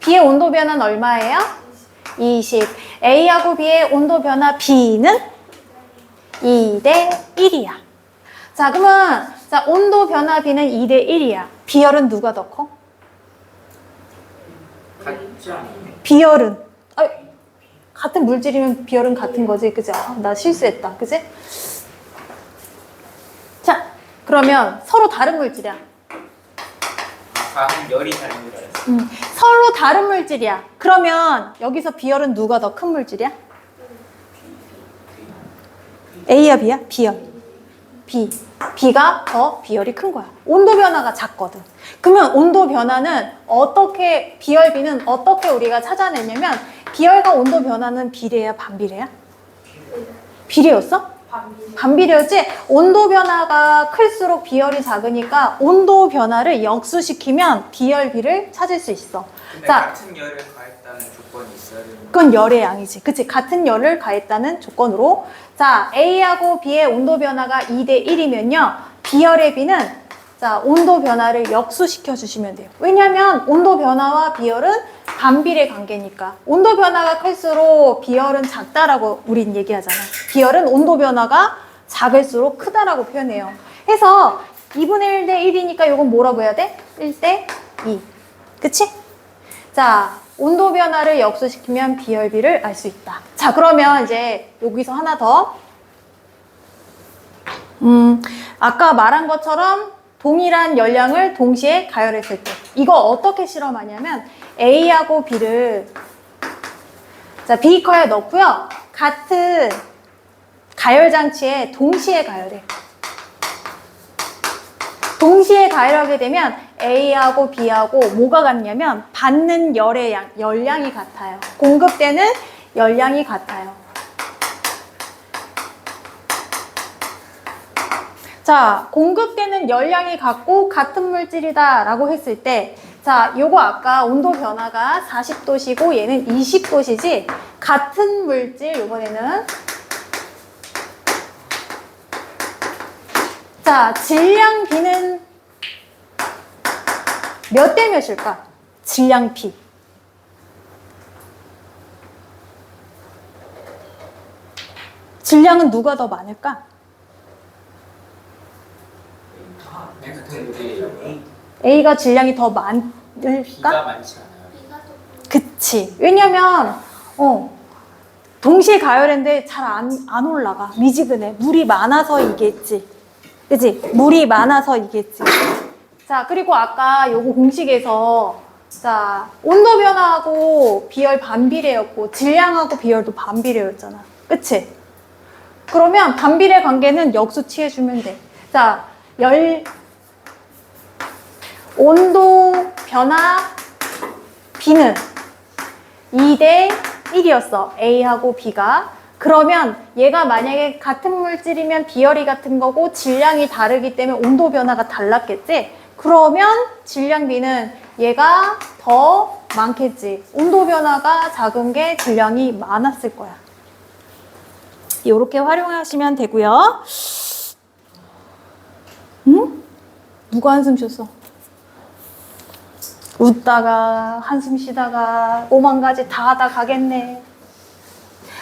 B의 온도 변화는 얼마예요? 20. A하고 B의 온도 변화 B는 2대 1이야. 자, 그러면 자, 온도 변화 B는 2대 1이야. 비열은 누가 더 커? 같지 않아요? 비열은 같은 물질이면 비열은 같은 거지, 그지? 나 실수했다, 그지? 자, 그러면 서로 다른 물질이야. 과학 열이 다른 줄 알았어. 서로 다른 물질이야. 그러면 여기서 비열은 누가 더 큰 물질이야? A야, B야? B열. B. B가 더 비열이 큰 거야. 온도 변화가 작거든. 그러면 온도 변화는 어떻게, 비열 B는 어떻게 우리가 찾아내냐면, 비열과 온도 변화는 비례야, 반비례야? 비례였어? 반비례였지? 온도 변화가 클수록 비열이 작으니까 온도 변화를 역수시키면 비열 B를 찾을 수 있어. 근데 자, 같은 열을 가했다는 조건이 있어야 되는 그건 열의 양이지. 그치? 같은 열을 가했다는 조건으로. 자, A하고 B의 온도 변화가 2대 1이면요. 비열의 B는 자, 온도 변화를 역수시켜 주시면 돼요. 왜냐면 온도 변화와 비열은 반비례 관계니까. 온도 변화가 클수록 비열은 작다라고 우린 얘기하잖아. 비열은 온도 변화가 작을수록 크다라고 표현해요. 해서 2분의 1대 1이니까 이건 뭐라고 해야 돼? 1대 2. 그치? 자, 온도 변화를 역수시키면 비열비를 알 수 있다. 자, 그러면 이제 여기서 하나 더. 아까 말한 것처럼 동일한 열량을 동시에 가열했을 때. 이거 어떻게 실험하냐면 A하고 B를 자, 비커에 넣고요. 같은 가열 장치에 동시에 가열해. 동시에 가열하게 되면 A하고 B하고 뭐가 같냐면 받는 열의 양, 열량이 같아요. 공급되는 열량이 같아요. 자, 공급되는 열량이 같고 같은 물질이다 라고 했을 때 자, 요거 아까 온도 변화가 40도시고 얘는 20도시지 같은 물질 요번에는 자, 질량 B는 몇 대 몇일까? 질량 B. 질량은 누가 더 많을까? A가 질량이 더 많을까? B가 많지 않아요. 그치. 왜냐면 동시에 가열했는데 잘 안 올라가. 미지근해. 물이 많아서 이겠지. 그치? 물이 많아서 이겠지. 자, 그리고 아까 요거 공식에서 자, 온도 변화하고 비열 반비례였고 질량하고 비열도 반비례였잖아. 그치? 그러면 반비례 관계는 역수 취해주면 돼. 자, 온도 변화 B는 2대 1이었어. A하고 B가. 그러면 얘가 만약에 같은 물질이면 비열이 같은 거고 질량이 다르기 때문에 온도 변화가 달랐겠지? 그러면 질량 B는 얘가 더 많겠지. 온도 변화가 작은 게 질량이 많았을 거야. 이렇게 활용하시면 되고요. 응? 누가 한숨 쉬었어? 웃다가 한숨 쉬다가 오만 가지 다 하다 가겠네.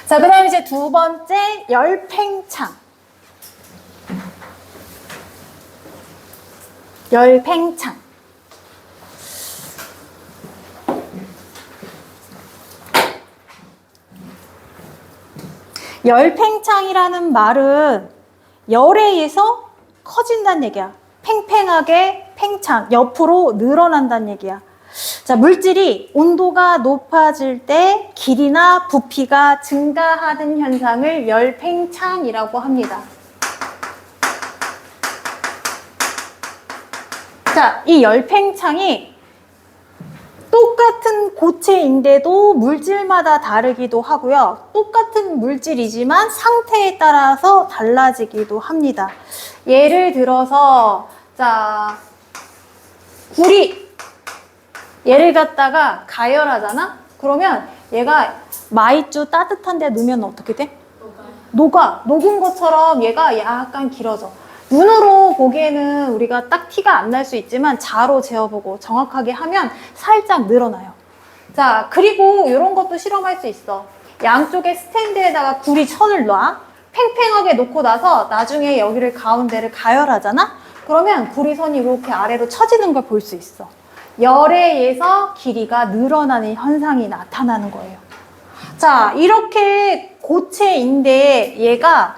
자, 그 다음에 이제 두 번째 열팽창. 열팽창. 열팽창이라는 말은 열에 의해서 커진다는 얘기야. 팽팽하게 팽창, 옆으로 늘어난다는 얘기야. 자, 물질이 온도가 높아질 때 길이나 부피가 증가하는 현상을 열팽창이라고 합니다. 자, 이 열팽창이 똑같은 고체인데도 물질마다 다르기도 하고요. 똑같은 물질이지만 상태에 따라서 달라지기도 합니다. 예를 들어서 자, 구리 얘를 갖다가 가열하잖아? 그러면 얘가 마이쮸 따뜻한 데 넣으면 어떻게 돼? 녹아. 녹은 것처럼 얘가 약간 길어져. 눈으로 보기에는 우리가 딱 티가 안 날 수 있지만 자로 재어보고 정확하게 하면 살짝 늘어나요. 자, 그리고 이런 것도 실험할 수 있어. 양쪽에 스탠드에다가 구리 천을 놔. 팽팽하게 놓고 나서 나중에 여기를 가운데를 가열하잖아? 그러면 구리선이 이렇게 아래로 처지는 걸 볼 수 있어. 열에 의해서 길이가 늘어나는 현상이 나타나는 거예요. 자, 이렇게 고체인데 얘가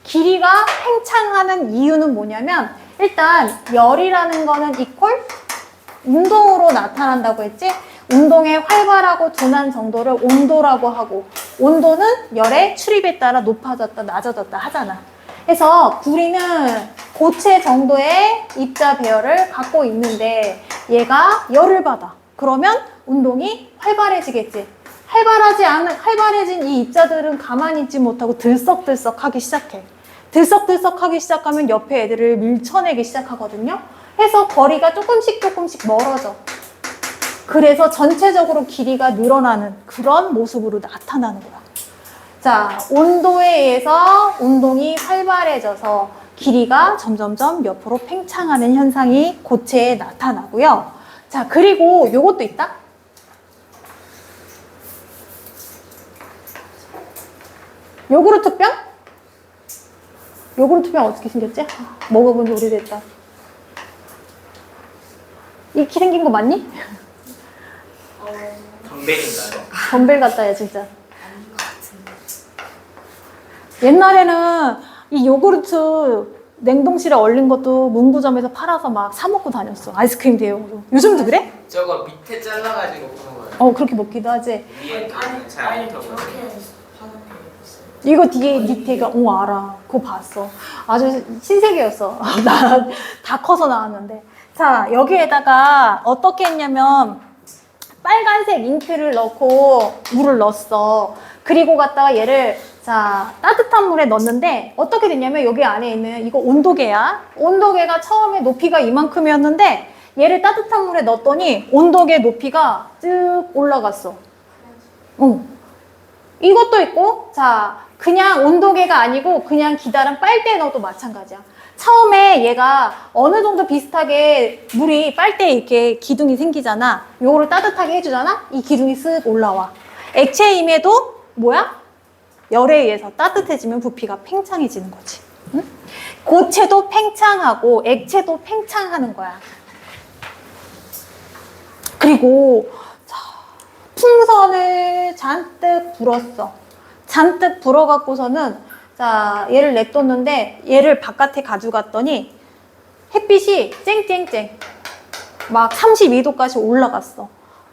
길이가 팽창하는 이유는 뭐냐면 일단 열이라는 거는 이퀄 운동으로 나타난다고 했지? 운동의 활발하고 둔한 정도를 온도라고 하고 온도는 열의 출입에 따라 높아졌다 낮아졌다 하잖아. 그래서 구리는 고체 정도의 입자 배열을 갖고 있는데 얘가 열을 받아. 그러면 운동이 활발해지겠지. 활발해진 이 입자들은 가만히 있지 못하고 들썩들썩 하기 시작해. 들썩들썩 하기 시작하면 옆에 애들을 밀쳐내기 시작하거든요. 해서 거리가 조금씩 멀어져. 그래서 전체적으로 길이가 늘어나는 그런 모습으로 나타나는 거야. 자, 온도에 의해서 운동이 활발해져서 길이가 점점점 옆으로 팽창하는 현상이 고체에 나타나고요. 자, 그리고 요것도 있다. 요구르트병? 요구르트병 어떻게 생겼지? 먹어본 지 오래됐다. 이렇게 생긴 거 맞니? 덤벨인가요? 덤벨 같다, 야, 진짜. 옛날에는 이 요구르트 냉동실에 얼린 것도 문구점에서 팔아서 막 사먹고 다녔어. 아이스크림 대용으로. 요즘도 그래? 저거 밑에 잘라가지고 그런 거예요. 그렇게 먹기도 하지. 위에 잘안 붙어가지고. 이거 뒤에 밑에가, 알아. 그거 봤어. 아주 신세계였어. 나 다 커서 나왔는데. 자, 여기에다가 어떻게 했냐면, 빨간색 잉크를 넣고 물을 넣었어. 그리고 갖다가 얘를, 자, 따뜻한 물에 넣었는데, 어떻게 됐냐면, 여기 안에 있는 이거 온도계야. 온도계가 처음에 높이가 이만큼이었는데, 얘를 따뜻한 물에 넣었더니, 온도계 높이가 쭉 올라갔어. 이것도 있고, 자, 그냥 온도계가 아니고 그냥 기다란 빨대에 넣어도 마찬가지야. 처음에 얘가 어느 정도 비슷하게 물이 빨대에 이렇게 기둥이 생기잖아. 요거를 따뜻하게 해주잖아. 이 기둥이 쓱 올라와. 액체임에도 뭐야? 열에 의해서 따뜻해지면 부피가 팽창해지는 거지. 응? 고체도 팽창하고 액체도 팽창하는 거야. 그리고 자, 풍선을 잔뜩 불었어. 잔뜩 불어갖고서는 자, 얘를 냅뒀는데 얘를 바깥에 가져갔더니 햇빛이 쨍쨍쨍 막 32도까지 올라갔어.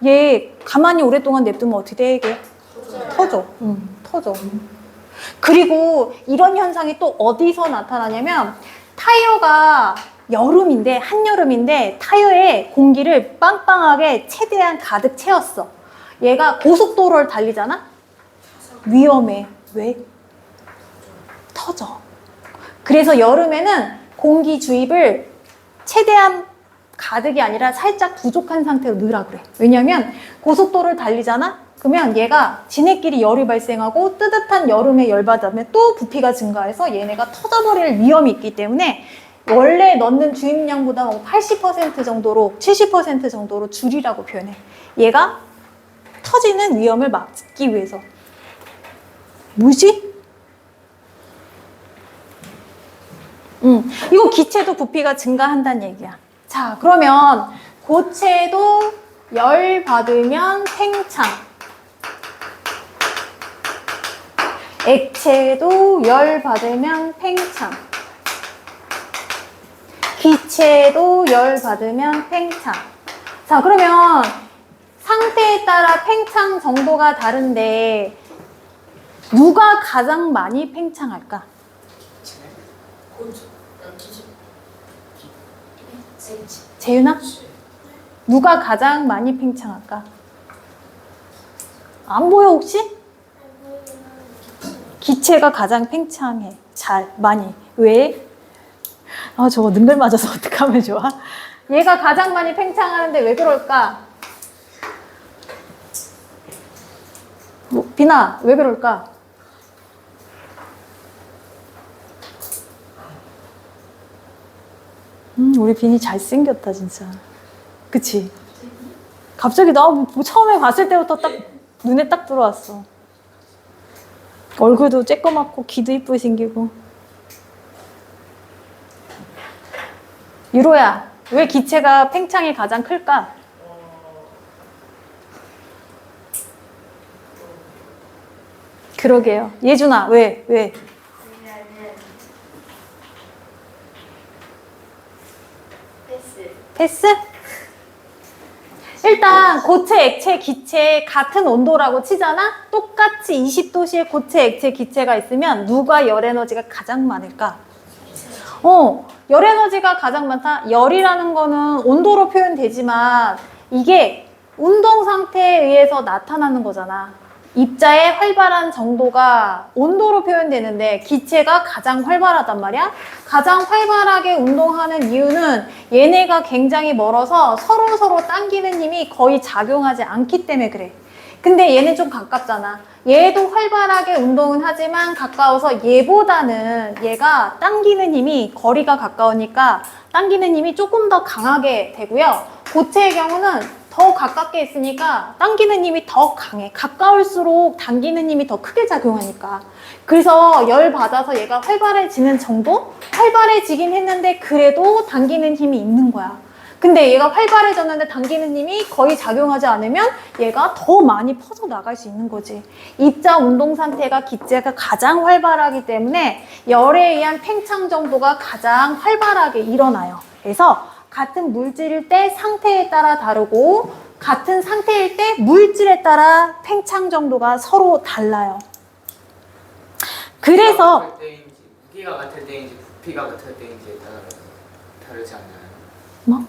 얘 가만히 오랫동안 냅두면 어떻게 돼, 이게? 터져. 터져. 그리고 이런 현상이 또 어디서 나타나냐면 타이어가 여름인데, 한여름인데 타이어에 공기를 빵빵하게 최대한 가득 채웠어. 얘가 고속도로를 달리잖아? 위험해. 왜? 터져. 그래서 여름에는 공기 주입을 최대한 가득이 아니라 살짝 부족한 상태로 넣으라 그래. 왜냐면 고속도로를 달리잖아? 그러면 얘가 지네끼리 열이 발생하고 뜨뜻한 여름에 열받으면 또 부피가 증가해서 얘네가 터져버릴 위험이 있기 때문에 원래 넣는 주입량보다 80% 정도로 70% 정도로 줄이라고 표현해. 얘가 터지는 위험을 막기 위해서. 뭐지? 이거 기체도 부피가 증가한다는 얘기야. 자, 그러면 고체도 열 받으면 팽창. 액체도 열 받으면 팽창. 기체도 열 받으면 팽창. 자, 그러면 상태에 따라 팽창 정도가 다른데 누가 가장 많이 팽창할까? 재윤아? 누가 가장 많이 팽창할까? 안 보여 혹시? 기체가 가장 팽창해. 잘, 많이. 왜? 아, 저거 능글 맞아서 어떡하면 좋아? 얘가 가장 많이 팽창하는데 왜 그럴까? 비나, 왜 그럴까? 우리 빈이 잘생겼다, 진짜. 그치? 갑자기 나 뭐 처음에 봤을 때부터 딱 눈에 딱 들어왔어. 얼굴도 쬐끄맣고 귀도 이쁘게 생기고. 유로야, 왜 기체가 팽창이 가장 클까? 그러게요. 예준아, 왜? 왜냐면 패스. 패스? 일단 고체, 액체, 기체 같은 온도라고 치잖아? 똑같이 20도씨의 고체, 액체, 기체가 있으면 누가 열 에너지가 가장 많을까? 열 에너지가 가장 많다? 열이라는 거는 온도로 표현되지만 이게 운동 상태에 의해서 나타나는 거잖아. 입자의 활발한 정도가 온도로 표현되는데 기체가 가장 활발하단 말이야. 가장 활발하게 운동하는 이유는 얘네가 굉장히 멀어서 서로 당기는 힘이 거의 작용하지 않기 때문에 그래. 근데 얘는 좀 가깝잖아. 얘도 활발하게 운동은 하지만 가까워서 얘보다는 얘가 당기는 힘이 거리가 가까우니까 당기는 힘이 조금 더 강하게 되고요. 고체의 경우는 더 가깝게 있으니까 당기는 힘이 더 강해. 가까울수록 당기는 힘이 더 크게 작용하니까. 그래서 열 받아서 얘가 활발해지는 정도? 활발해지긴 했는데 그래도 당기는 힘이 있는 거야. 근데 얘가 활발해졌는데 당기는 힘이 거의 작용하지 않으면 얘가 더 많이 퍼져나갈 수 있는 거지. 입자 운동 상태가 기체가 가장 활발하기 때문에 열에 의한 팽창 정도가 가장 활발하게 일어나요. 그래서 같은 물질일 때 상태에 따라 다르고 같은 상태일 때 물질에 따라 팽창 정도가 서로 달라요. 그래서 무게가 같을 때인지 부피가 같을 때인지에 따라 다르지 않나요? 뭐?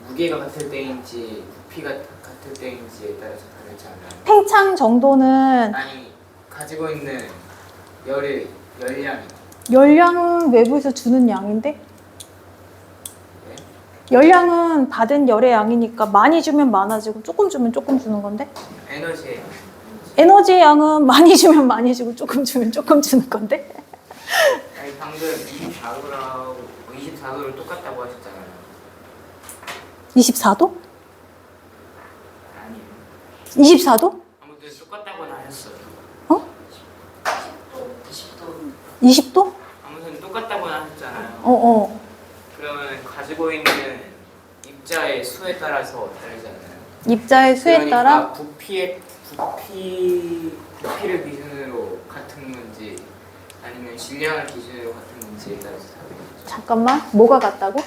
무게가 같을 때인지 부피가 같을 때인지에 따라서 다르지 않나요? 팽창 정도는 아니 가지고 있는 열량이 열량은 외부에서 주는 양인데 열량은 받은 열의 양이니까 많이 주면 많아지고 조금 주면 조금 주는 건데 에너지의 양은 많이 주면 많이 주고 조금 주면 조금 주는 건데 아니 방금 24도를 똑같다고 하셨잖아요. 24도? 아니요. 24도? 아무튼 똑같다고는 하셨어요. 어? 20도? 아무튼 똑같다고는 하셨잖아요. 어어. 그러면 가지고 있는 입자의 수에 따라서 다르잖아요. 입자의 수에 그러니까 따라 부피를 기준으로 같은 건지 아니면 질량을 기준으로 같은 건지에 따라서 다르겠죠. 잠깐만 뭐가 같다고?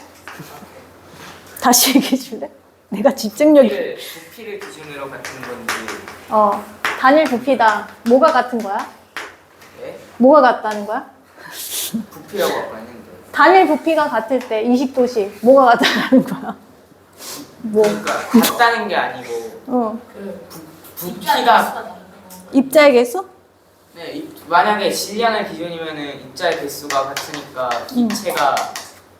다시 얘기해 줄래? 내가 집중력이 부피를 기준으로 같은 건지 단일 부피당 뭐가 같은 거야? 네? 뭐가 같다는 거야? 부피라고 아까 했는데 단일 부피가 같을 때 20도씩 뭐가 같다는 거야? 뭐? 그러니까 같다는 게 아니고 부피가 입자의 개수? 네, 만약에 질량을 기준이면은 입자의 개수가 같으니까 기체가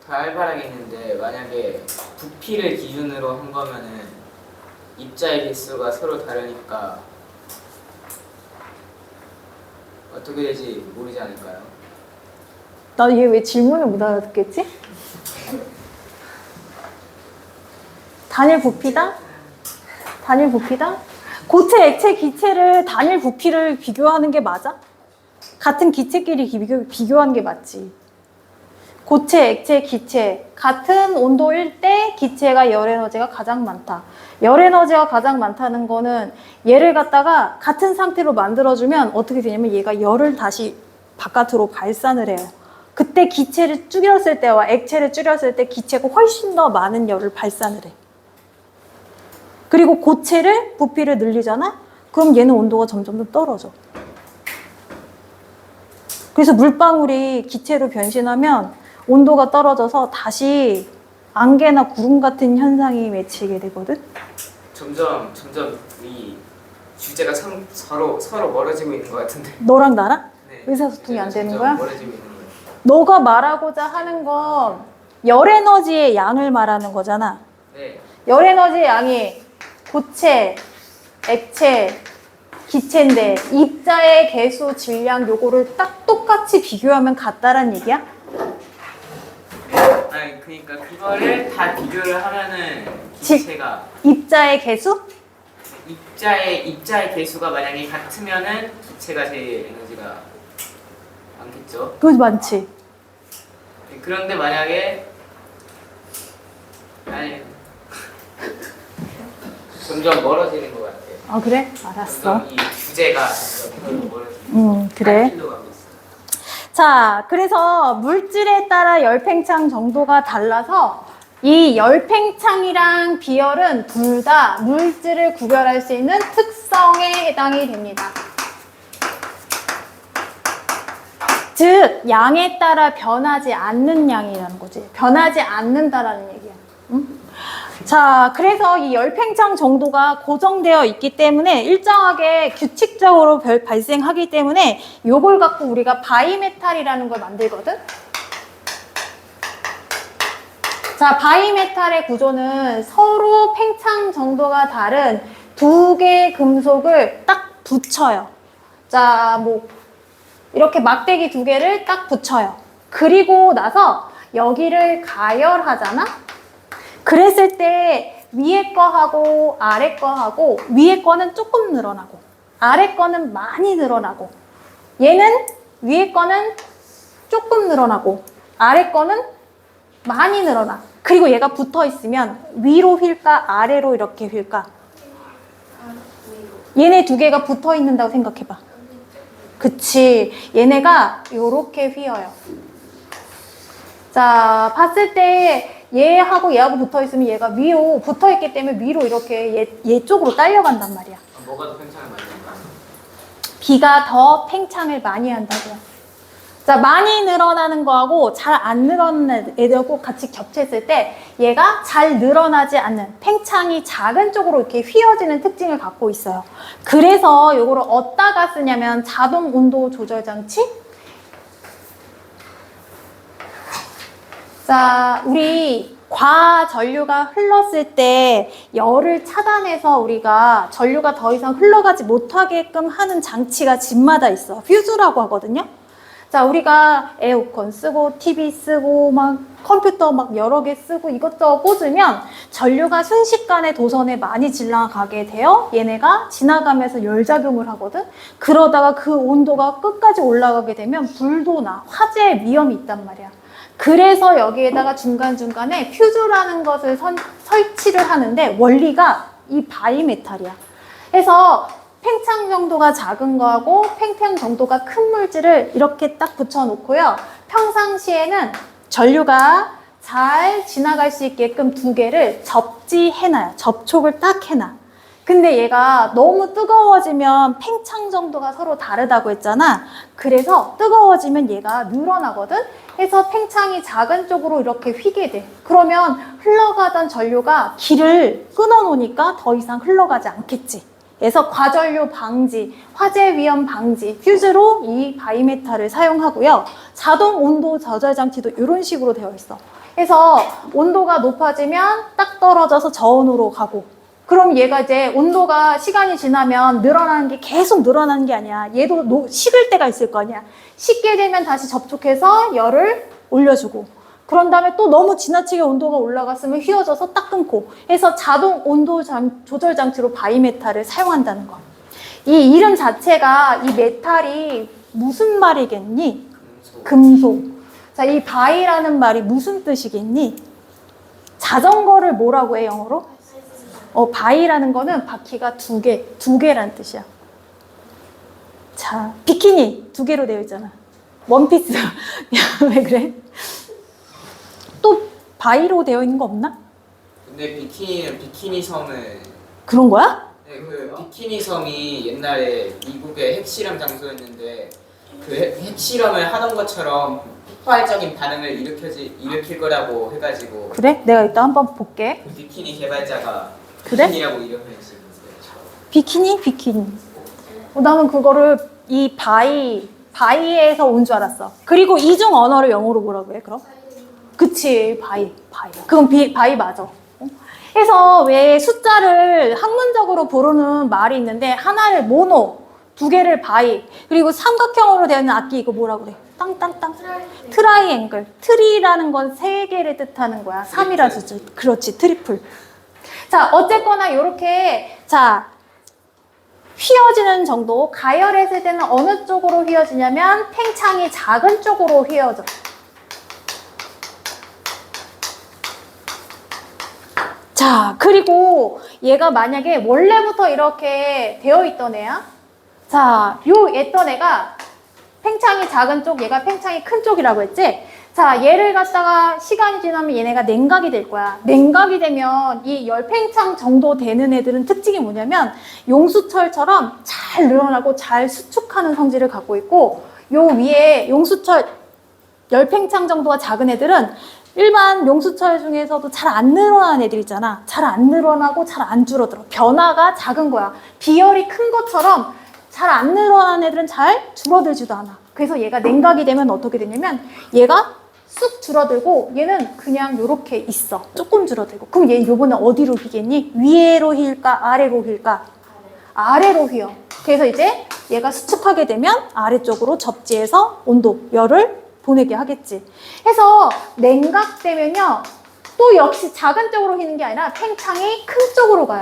더 활발하게 있는데 만약에 부피를 기준으로 한 거면은 입자의 개수가 서로 다르니까 어떻게 될지 모르지 않을까요? 나 얘 왜 질문을 못 알아듣겠지? 단일 부피당? 단일 부피당? 고체, 액체, 기체를 단일 부피를 비교하는 게 맞아? 같은 기체끼리 비교하는 게 맞지. 고체, 액체, 기체 같은 온도일 때 기체가 열 에너지가 가장 많다. 열 에너지가 가장 많다는 거는 얘를 갖다가 같은 상태로 만들어주면 어떻게 되냐면 얘가 열을 다시 바깥으로 발산을 해요. 그때 기체를 줄였을 때와 액체를 줄였을 때 기체가 훨씬 더 많은 열을 발산을 해. 그리고 고체를 부피를 늘리잖아? 그럼 얘는 온도가 점점 더 떨어져. 그래서 물방울이 기체로 변신하면 온도가 떨어져서 다시 안개나 구름 같은 현상이 맺히게 되거든? 점점 이 주제가 서로 멀어지고 있는 것 같은데. 너랑 나랑? 네. 의사소통이 안 되는 점점 거야? 멀어지고 있는 거예요. 너가 말하고자 하는 건 열 에너지의 양을 말하는 거잖아. 네. 열 에너지의 양이 고체, 액체, 기체인데 입자의 개수, 질량 요거를 딱 똑같이 비교하면 같다란 얘기야? 아니 그러니까 그거를 다 비교를 하면은 기체가 입자의 개수? 입자의 개수가 만약에 같으면은 기체가 제일 에너지가 많겠죠. 그거 많지. 그런데 만약에 아니 점점 멀어지는 것 같아요. 아 그래? 알았어. 점점 이 주제가 점점 멀어지는. 그래. 로 가고 있어요. 자, 그래서 물질에 따라 열팽창 정도가 달라서 이 열팽창이랑 비열은 둘 다 물질을 구별할 수 있는 특성에 해당이 됩니다. 즉, 양에 따라 변하지 않는 양이라는 거지. 변하지 않는다라는 얘기야. 응? 자, 그래서 이 열팽창 정도가 고정되어 있기 때문에 일정하게 규칙적으로 발생하기 때문에 요걸 갖고 우리가 바이메탈이라는 걸 만들거든? 자, 바이메탈의 구조는 서로 팽창 정도가 다른 두 개의 금속을 딱 붙여요. 자, 뭐 이렇게 막대기 두 개를 딱 붙여요. 그리고 나서 여기를 가열하잖아? 그랬을 때 위에 거하고 아래 거하고 위에 거는 조금 늘어나고 아래 거는 많이 늘어나고 얘는 위에 거는 조금 늘어나고 아래 거는 많이 늘어나. 그리고 얘가 붙어 있으면 위로 휠까 아래로 이렇게 휠까? 얘네 두 개가 붙어 있는다고 생각해봐. 그치. 얘네가 요렇게 휘어요. 자, 봤을 때 얘하고 얘하고 붙어 있으면 얘가 위로 붙어 있기 때문에 위로 이렇게 얘 쪽으로 딸려간단 말이야. 뭐가 더 팽창을 많이 할까? B가 더 팽창을 많이 한다고요. 자, 많이 늘어나는 거하고 잘 안 늘어나는 애들하고 같이 겹쳤을 때 얘가 잘 늘어나지 않는 팽창이 작은 쪽으로 이렇게 휘어지는 특징을 갖고 있어요. 그래서 요거를 어디다가 쓰냐면 자동 온도 조절 장치. 자, 우리 과전류가 흘렀을 때 열을 차단해서 우리가 전류가 더 이상 흘러가지 못하게끔 하는 장치가 집마다 있어. 퓨즈라고 하거든요. 자, 우리가 에어컨 쓰고 TV 쓰고 막 컴퓨터 막 여러 개 쓰고 이것저것 꽂으면 전류가 순식간에 도선에 많이 지나가게 되어 얘네가 지나가면서 열작용을 하거든. 그러다가 그 온도가 끝까지 올라가게 되면 불도 나, 화재의 위험이 있단 말이야. 그래서 여기에다가 중간중간에 퓨즈라는 것을 설치를 하는데 원리가 이 바이메탈이야. 그래서 팽창 정도가 작은 거하고 팽창 정도가 큰 물질을 이렇게 딱 붙여놓고요. 평상시에는 전류가 잘 지나갈 수 있게끔 두 개를 접지해놔요. 접촉을 딱 해놔. 근데 얘가 너무 뜨거워지면 팽창 정도가 서로 다르다고 했잖아. 그래서 뜨거워지면 얘가 늘어나거든. 그래서 팽창이 작은 쪽으로 이렇게 휘게 돼. 그러면 흘러가던 전류가 길을 끊어놓으니까 더 이상 흘러가지 않겠지. 그래서 과전류 방지, 화재 위험 방지, 퓨즈로 이 바이메탈을 사용하고요. 자동 온도 조절 장치도 이런 식으로 되어 있어. 그래서 온도가 높아지면 딱 떨어져서 저온으로 가고, 그럼 얘가 이제 온도가 시간이 지나면 늘어나는 게 계속 늘어나는 게 아니야. 얘도 식을 때가 있을 거 아니야. 식게 되면 다시 접촉해서 열을 올려주고, 그런 다음에 또 너무 지나치게 온도가 올라갔으면 휘어져서 딱 끊고 해서 자동 온도 조절 장치로 바이메탈을 사용한다는 거. 이 이름 자체가 이 메탈이 무슨 말이겠니? 금속. 자, 이 바이라는 말이 무슨 뜻이겠니? 자전거를 뭐라고 해, 영어로? 바이라는 거는 바퀴가 두 개란 뜻이야. 자, 비키니 두 개로 되어 있잖아. 원피스. 야, 왜 그래? 또 바이로 되어 있는 거 없나? 근데 비키니는 비키니 섬을 그런 거야? 네, 그 비키니 섬이 옛날에 미국의 핵실험 장소였는데 그 핵실험을 하던 것처럼 폭발적인 반응을 일으킬 거라고 해가지고 그래? 내가 이따 한번 볼게. 그 비키니 개발자가 그래? 비키니라고 이름을 지었어요. 비키니? 나는 그거를 이 바이에서 온 줄 알았어. 그리고 이중 언어를 영어로 뭐라고 해, 그럼? 그치, 바이. 그건 바이 맞아. 그래서 왜 숫자를 학문적으로 부르는 말이 있는데 하나를 모노, 두 개를 바이, 그리고 삼각형으로 되어 있는 악기 이거 뭐라고 그래? 땅땅땅. 트라이앵글. 트리라는 건 세 개를 뜻하는 거야. 3이라 주죠. 그렇지, 트리플. 자, 어쨌거나 요렇게 자 휘어지는 정도, 가열했을 때는 어느 쪽으로 휘어지냐면 팽창이 작은 쪽으로 휘어져. 자, 그리고 얘가 만약에 원래부터 이렇게 되어 있던 애야. 자, 요 했던 애가 팽창이 작은 쪽, 얘가 팽창이 큰 쪽이라고 했지? 자, 얘를 갖다가 시간이 지나면 얘네가 냉각이 될 거야. 냉각이 되면 이 열팽창 정도 되는 애들은 특징이 뭐냐면 용수철처럼 잘 늘어나고 잘 수축하는 성질을 갖고 있고, 요 위에 용수철 열팽창 정도가 작은 애들은 일반 용수철 중에서도 잘 안 늘어나는 애들 있잖아. 잘 안 늘어나고 잘 안 줄어들어. 변화가 작은 거야. 비열이 큰 것처럼 잘 안 늘어나는 애들은 잘 줄어들지도 않아. 그래서 얘가 냉각이 되면 어떻게 되냐면 얘가 쑥 줄어들고 얘는 그냥 요렇게 있어. 조금 줄어들고. 그럼 얘 요번에 어디로 휘겠니? 위로 휘일까? 아래로 휘일까? 아래로 휘어. 그래서 이제 얘가 수축하게 되면 아래쪽으로 접지해서 온도, 열을 보내게 하겠지. 해서 냉각되면요, 또 역시 작은 쪽으로 휘는 게 아니라 팽창이 큰 쪽으로 가요.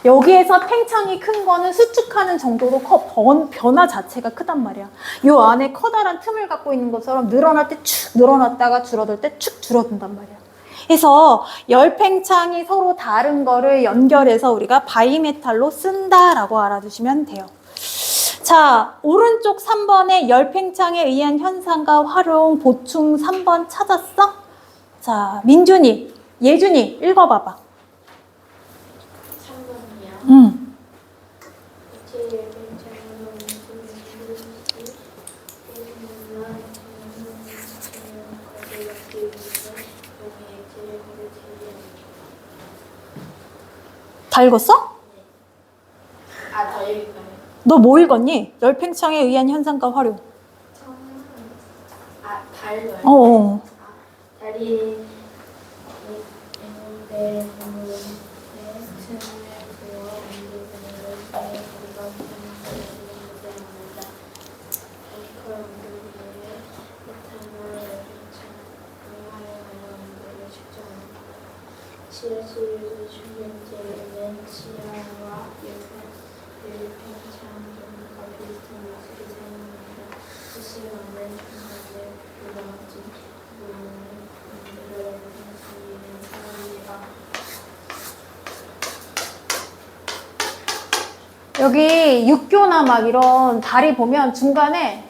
여기에서 팽창이 큰 거는 수축하는 정도로 변화 자체가 크단 말이야. 요 안에 커다란 틈을 갖고 있는 것처럼 늘어날 때 축 늘어났다가 줄어들 때 축 줄어든단 말이야. 그래서 열팽창이 서로 다른 거를 연결해서 우리가 바이메탈로 쓴다라고 알아두시면 돼요. 자, 오른쪽 3번에 열팽창에 의한 현상과 활용, 보충 3번 찾았어? 자, 민준이, 예준이 읽어봐봐. 3번이요. 다 읽었어? 더 읽을까요? 너 뭐 읽었니? 열팽창에 의한 현상과 활용. 다 읽어요. 어어. 다리 내 틈을 부어 온도를 다리가 알코올 온도에 메탄올 활용하여 온도를 측정합니다. 지하수를 충전재는 지하와 열팽창 정도가 비슷한 요소를 사용합니다. 수시에 만든 충전재 부러진 부분을 만들어내는 수위는 사람이가 여기 육교나 막 이런 다리 보면 중간에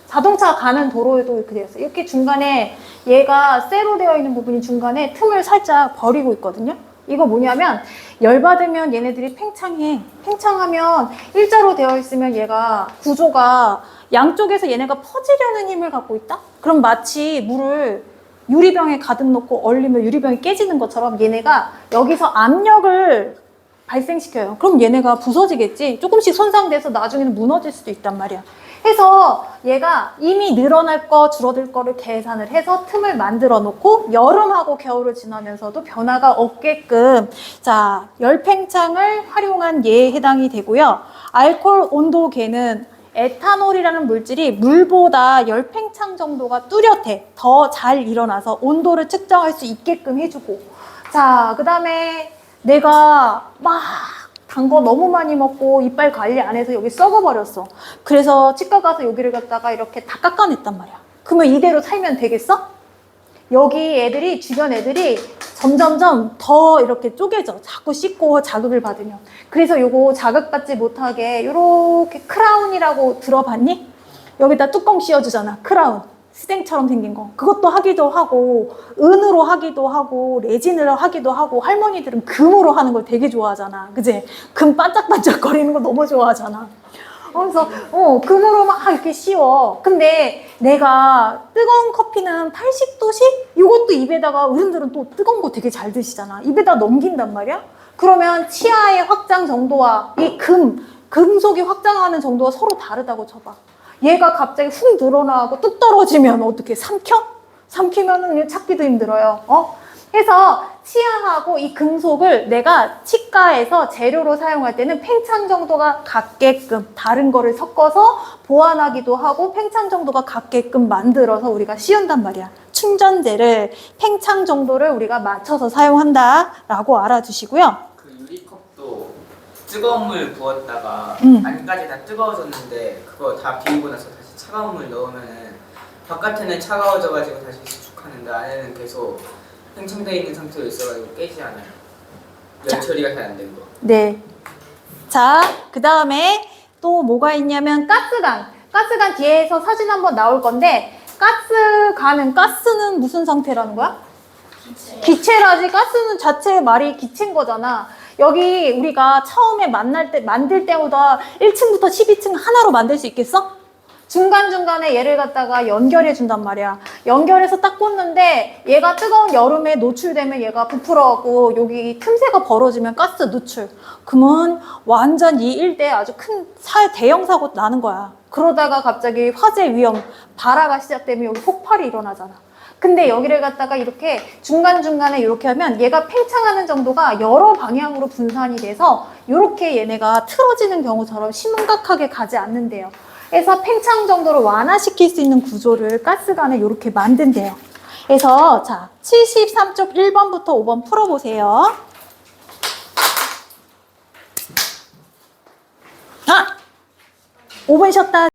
자동차 가는 도로에도 이렇게 되어 있어요. 이렇게 중간에 얘가 쇠로 되어 있는 부분이 중간에 틈을 살짝 버리고 있거든요. 이거 뭐냐면 열받으면 얘네들이 팽창해. 팽창하면 일자로 되어 있으면 얘가 구조가 양쪽에서 얘네가 퍼지려는 힘을 갖고 있다? 그럼 마치 물을 유리병에 가득 넣고 얼리면 유리병이 깨지는 것처럼 얘네가 여기서 압력을 발생시켜요. 그럼 얘네가 부서지겠지. 조금씩 손상돼서 나중에는 무너질 수도 있단 말이야. 해서 얘가 이미 늘어날 거 줄어들 거를 계산을 해서 틈을 만들어 놓고 여름하고 겨울을 지나면서도 변화가 없게끔 자 열팽창을 활용한 예에 해당이 되고요. 알코올 온도계는 에탄올이라는 물질이 물보다 열팽창 정도가 뚜렷해. 더 잘 일어나서 온도를 측정할 수 있게끔 해주고 자 그 다음에 내가 막 단 거 너무 많이 먹고 이빨 관리 안 해서 여기 썩어버렸어. 그래서 치과 가서 여기를 갖다가 이렇게 다 깎아냈단 말이야. 그러면 이대로 살면 되겠어? 여기 애들이, 주변 애들이 점점점 더 이렇게 쪼개져. 자꾸 씻고 자극을 받으면. 그래서 요거 자극받지 못하게 요렇게 크라운이라고 들어봤니? 여기다 뚜껑 씌워주잖아. 크라운. 스탱처럼 생긴 거. 그것도 하기도 하고 은으로 하기도 하고 레진으로 하기도 하고 할머니들은 금으로 하는 걸 되게 좋아하잖아. 그치? 금 반짝반짝 거리는 거 너무 좋아하잖아. 그래서 금으로 막 이렇게 씌워. 근데 내가 뜨거운 커피는 80도씨? 이것도 입에다가 어른들은 또 뜨거운 거 되게 잘 드시잖아. 입에다 넘긴단 말이야? 그러면 치아의 확장 정도와 이 금속이 확장하는 정도가 서로 다르다고 쳐봐. 얘가 갑자기 훅 늘어나고 뚝 떨어지면 어떻게 삼켜? 삼키면은 찾기도 힘들어요. 해서 치아하고 이 금속을 내가 치과에서 재료로 사용할 때는 팽창 정도가 같게끔 다른 거를 섞어서 보완하기도 하고 팽창 정도가 같게끔 만들어서 우리가 씌운단 말이야. 충전재를 팽창 정도를 우리가 맞춰서 사용한다라고 알아두시고요. 그 유리컵도 뜨거운 물 부었다가 안까지 다 뜨거워졌는데 그거 다 비우고 나서 다시 차가운 물 넣으면은 바깥에는 차가워져가지고 다시 수축하는데 안에는 계속 팽창되어 있는 상태로 있어가지고 깨지 않아요. 열 처리가 잘 안 된 거. 네. 자, 그 다음에 또 뭐가 있냐면 가스관. 가스관 뒤에서 사진 한번 나올 건데 가스는 무슨 상태라는 거야? 기체라지. 가스는 자체의 말이 기체인 거잖아. 여기 우리가 처음에 만들 때보다 1층부터 12층 하나로 만들 수 있겠어? 중간중간에 얘를 갖다가 연결해 준단 말이야. 연결해서 딱 꽂는데 얘가 뜨거운 여름에 노출되면 얘가 부풀어갖고 여기 틈새가 벌어지면 가스 누출. 그러면 완전 이 일대에 아주 큰 대형 사고 나는 거야. 그러다가 갑자기 화재 위험, 발화가 시작되면 여기 폭발이 일어나잖아. 근데 여기를 갖다가 이렇게 중간중간에 이렇게 하면 얘가 팽창하는 정도가 여러 방향으로 분산이 돼서 이렇게 얘네가 틀어지는 경우처럼 심각하게 가지 않는데요. 그래서 팽창 정도를 완화시킬 수 있는 구조를 가스관에 이렇게 만든대요. 그래서 자 73쪽 1번부터 5번 풀어보세요. 5분 쉬었다.